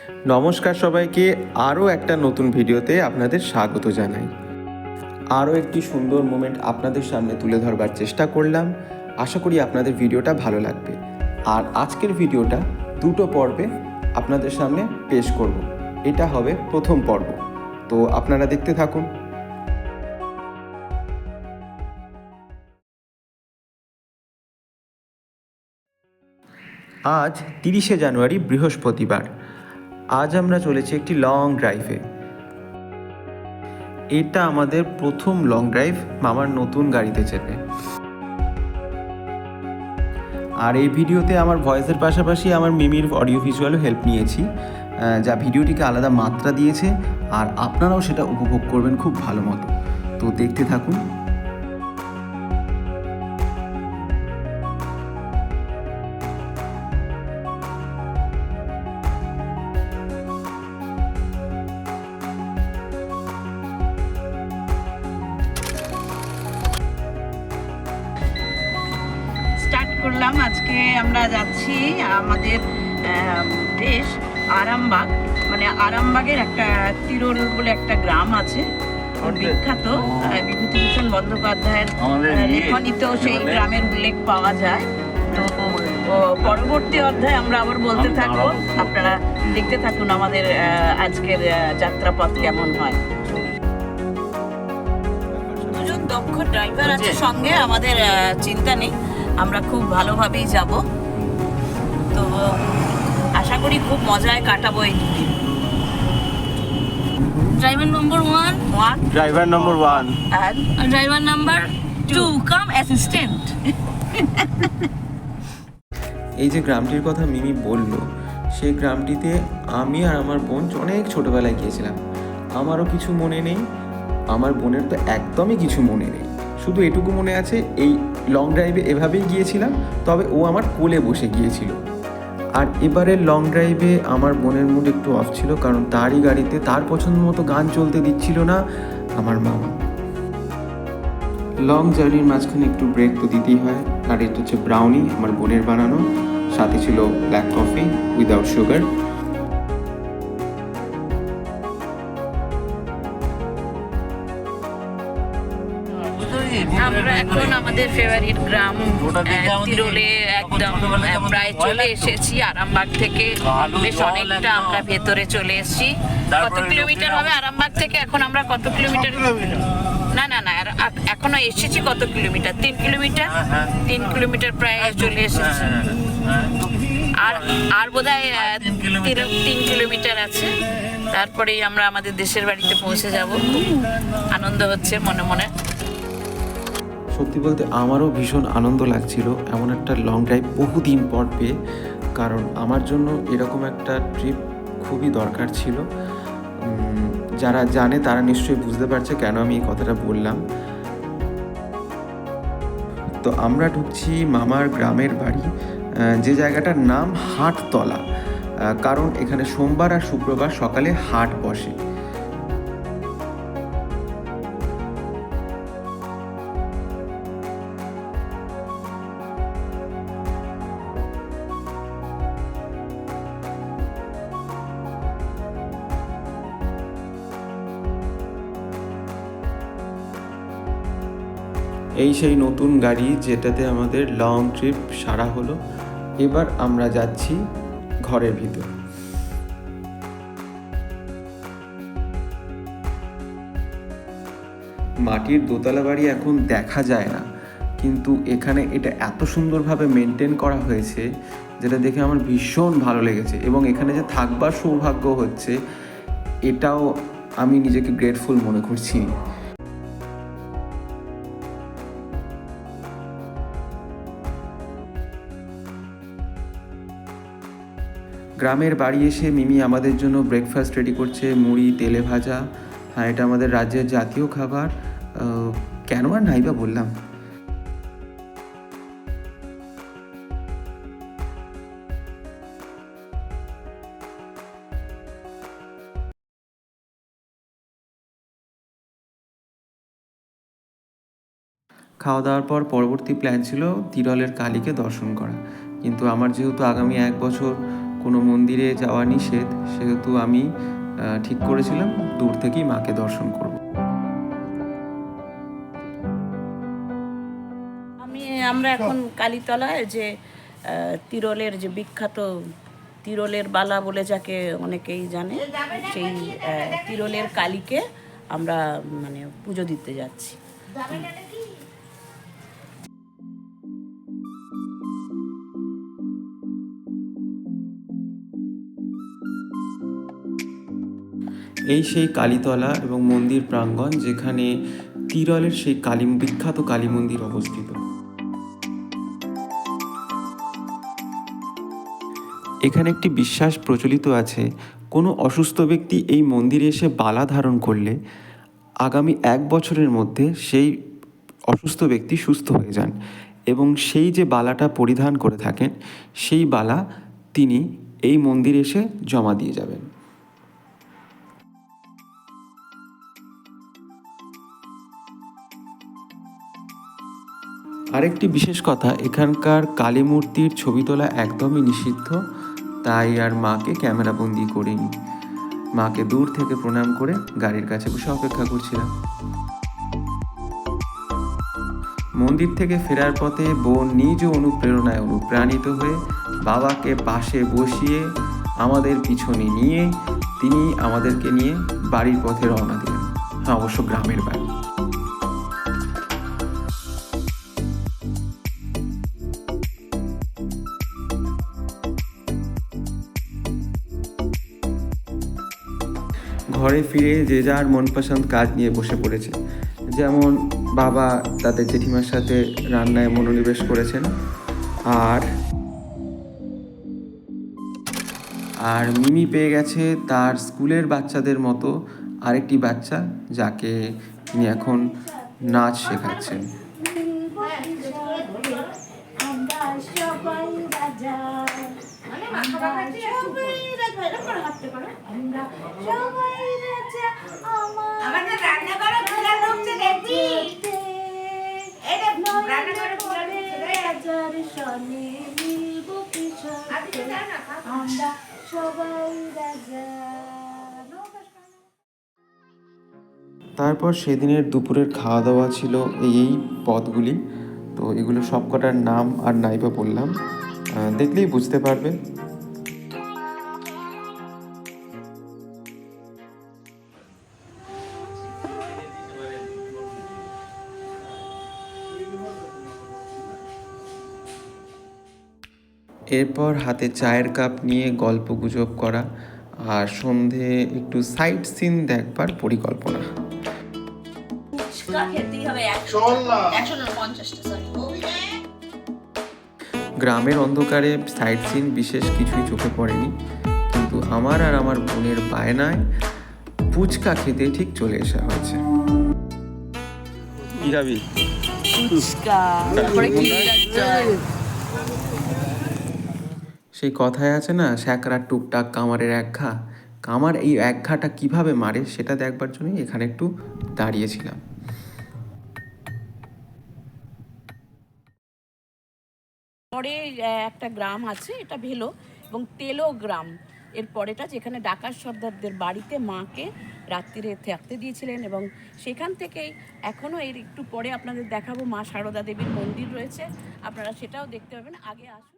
নমস্কার সবাইকে, আরও একটা নতুন ভিডিওতে আপনাদের স্বাগত জানাই। আরও একটি সুন্দর মোমেন্ট আপনাদের সামনে তুলে ধরবার চেষ্টা করলাম। আশা করি আপনাদের ভিডিওটা ভালো লাগবে। আর আজকের ভিডিওটা দুটো পর্বে আপনাদের সামনে পেশ করব। এটা হবে প্রথম পর্ব, তো আপনারা দেখতে থাকুন। আজ 30শে জানুয়ারি, বৃহস্পতিবার। আজ আমরা চলেছি একটি লং ড্রাইভে। এটা আমাদের প্রথম লং ড্রাইভ মামার নতুন গাড়িতে চেপে। আর এই ভিডিওতে আমার ভয়েসের পাশাপাশি আমার মিমির অডিও ভিজুয়ালও হেল্প নিয়েছি, যা ভিডিওটিকে আলাদা মাত্রা দিয়েছে। আর আপনারাও সেটা উপভোগ করবেন খুব ভালো মতো। তো দেখতে থাকুন। স্টার্ট করলাম। আজকে আমরা যাচ্ছি আমাদের দেশ আরামবাগ, মানে আরামবাগের একটা তিরোল বলে একটা গ্রাম আছে, বিখ্যাত। বিভূতিভূষণ বন্দ্যোপাধ্যায়ের লেখনীতে সেই গ্রামের উল্লেখ পাওয়া যায়। তো পরবর্তী অধ্যায়ে আমরা আবার বলতে থাকবো, আপনারা দেখতে থাকুন আমাদের আজকের যাত্রাপথ কেমন হয়। দুজন দক্ষ ড্রাইভার আছে সঙ্গে, আমাদের চিন্তা নেই, আমরা খুব ভালোভাবেই যাব। তো আশা করি খুব মজায় কাটাবো এই দুদিন। Driver number one driver number 1 and and driver number two come assistant. এই যে গ্রামটির কথা মিমি বলল, সেই গ্রামটিতে আমি আর আমার বোন অনেক ছোটোবেলায় গিয়েছিলাম। আমারও কিছু মনে নেই, আমার বোনের তো একদমই কিছু মনে নেই। শুধু এটুকু মনে আছে, এই লং ড্রাইভে এভাবেই গিয়েছিলাম, তবে ও আমার কোলে বসে গিয়েছিল। আর এবারের লং ড্রাইভে আমার বোনের মুড একটু অফ ছিল, কারণ তারই গাড়িতে তার পছন্দ মতো গান চলতে দিচ্ছিল না আমার মামা। লং জার্নির মাঝখানে একটু ব্রেক তো দিতেই হয়। আর এটা হচ্ছে ব্রাউনি, আমার বোনের বানানো, সাথে ছিল ব্ল্যাক কফি উইদাউট সুগার। আমরা এখন আমাদের ফেভারিট গ্রাম তিরোলে একদম প্রায় চলে এসেছি। আরামবাগ থেকে বেশ অনেকটা আমরা ভেতরে চলে এসেছি। কত কিলোমিটার হবে আরামবাগ থেকে? এখন আমরা কত কিলোমিটার? না না না, এখনো এসেছি কত কিলোমিটার? 3 কিলোমিটার। 3 কিলোমিটার প্রায় চলে এসেছি। আর আর বোধহয় 3 কিলোমিটার আছে, তারপরেই আমরা আমাদের দেশের বাড়িতে পৌঁছে যাব। খুব আনন্দ হচ্ছে মনে মনে। সত্যি বলতে আমারও ভীষণ আনন্দ লাগছিল এমন একটা লং ড্রাইভ বহুদিন পর পেয়ে, কারণ আমার জন্য এরকম একটা ট্রিপ খুবই দরকার ছিল। যারা জানে তারা নিশ্চয়ই বুঝতে পারছে কেন আমি এই কথাটা বললাম। তো আমরা ঢুকছি মামার গ্রামের বাড়ি, যে জায়গাটার নাম হাটতলা, কারণ এখানে সোমবার আর শুক্রবার সকালে হাট বসে। এই সেই নতুন গাড়ি যেটাতে আমাদের লং ট্রিপ সারা হলো। এবার আমরা যাচ্ছি ঘরের ভিতর। মাটির দোতলা বাড়ি এখন দেখা যায় না, কিন্তু এখানে এটা এত সুন্দরভাবে মেনটেন করা হয়েছে, যেটা দেখে আমার ভীষণ ভালো লেগেছে। এবং এখানে যে থাকবার সৌভাগ্য হচ্ছে, এটাও আমি নিজেকে গ্রেটফুল মনে করছি। গ্রামের বাড়ি এসে মিমি আমাদের জন্য ব্রেকফাস্ট রেডি করছে, মুড়ি তেলে ভাজা। হ্যাঁ, এটা আমাদের রাজ্যের জাতীয় খাবার। কেন আর নাইবা বললাম। খাওয়া দাওয়ার পর পরবর্তী প্ল্যান ছিল তিরলের কালীকে দর্শন করা, কিন্তু আমার যেহেতু আগামী 1 বছর কোনো মন্দিরে যাওয়া নিষেধ, সেহেতু আমি ঠিক করেছিলাম দূর থেকেই মাকে দর্শন করব। আমরা এখন কালীতলায় যে তিরোলের যে বিখ্যাত তিরোলের বালা বলে যাকে অনেকেই জানে, সেই তিরোলের কালীকে আমরা মানে পুজো দিতে যাচ্ছি। এই সেই কালীতলা এবং মন্দির প্রাঙ্গণ, যেখানে তিরলের সেই বিখ্যাত কালী মন্দির অবস্থিত। এখানে একটি বিশ্বাস প্রচলিত আছে, কোনো অসুস্থ ব্যক্তি এই মন্দিরে এসে বালা ধারণ করলে আগামী 1 বছরের মধ্যে সেই অসুস্থ ব্যক্তি সুস্থ হয়ে যান, এবং সেই যে বালাটা পরিধান করে থাকেন সেই বালা তিনি এই মন্দিরে এসে জমা দিয়ে যাবেন। আরেকটি বিশেষ কথা, এখানকার কালী মূর্তির ছবি তোলা একদমই নিষিদ্ধ, তাই আর মাকে ক্যামেরাবন্দি করিনি। মাকে দূর থেকে প্রণাম করে গাড়ির কাছে বসে অপেক্ষা করছিলাম। মন্দির থেকে ফেরার পথে বোন নিজ অনুপ্রেরণায় অনুপ্রাণিত হয়ে বাবাকে পাশে বসিয়ে আমাদের পিছনে নিয়ে তিনি আমাদেরকে নিয়ে বাড়ির পথে রওনা দিলেন। অবশ্য গ্রামের বাড়ি। ঘরে ফিরে যে যার মনপসন্দ কাজ নিয়ে বসে পড়েছে। যেমন বাবা তাদের জেঠিমার সাথে রান্নায় মনোনিবেশ করেছেন, আর মিমি পেয়ে গেছে তার স্কুলের বাচ্চাদের মতো আরেকটি বাচ্চা, যাকে তিনি এখন নাচ শেখাচ্ছেন। তারপর সেদিনের দুপুরের খাওয়া দাওয়া ছিল এই পদগুলি। তো এগুলো সবকটার নাম আর নাইবা বললাম, দেখলেই বুঝতে পারবে। এরপর হাতে চায়ের কাপ নিয়ে গল্প গুজব করা, আর সন্ধে একটু সাইট সিন দেখবার পরিকল্পনা। গ্রামের অন্ধকারে সাইট সিন বিশেষ কিছুই চোখে পড়েনি, কিন্তু আমার আর আমার বোনের বায়নায় ফুচকা খেতে ঠিক চলে আসা হয়েছে। কি খাবি? সেই কথায় আছে না, স্যাকরা টুকটাক কামারের এক ঘা। কামার এই এক ঘাটা কীভাবে মারে সেটা দেখবার জন্যই এখানে একটু দাঁড়িয়েছিলাম। পরে একটা গ্রাম আছে, এটা ভেলো এবং তেলো গ্রাম। এর পরেটা যেখানে ডাকাত সর্দারদের বাড়িতে মাকে রাত্রিরে থাকতে দিয়েছিলেন, এবং সেখান থেকেই এখনও এর একটু পরে আপনাদের দেখাবো মা সারদা দেবীর মন্দির রয়েছে, আপনারা সেটাও দেখতে পাবেন। আগে আসুন।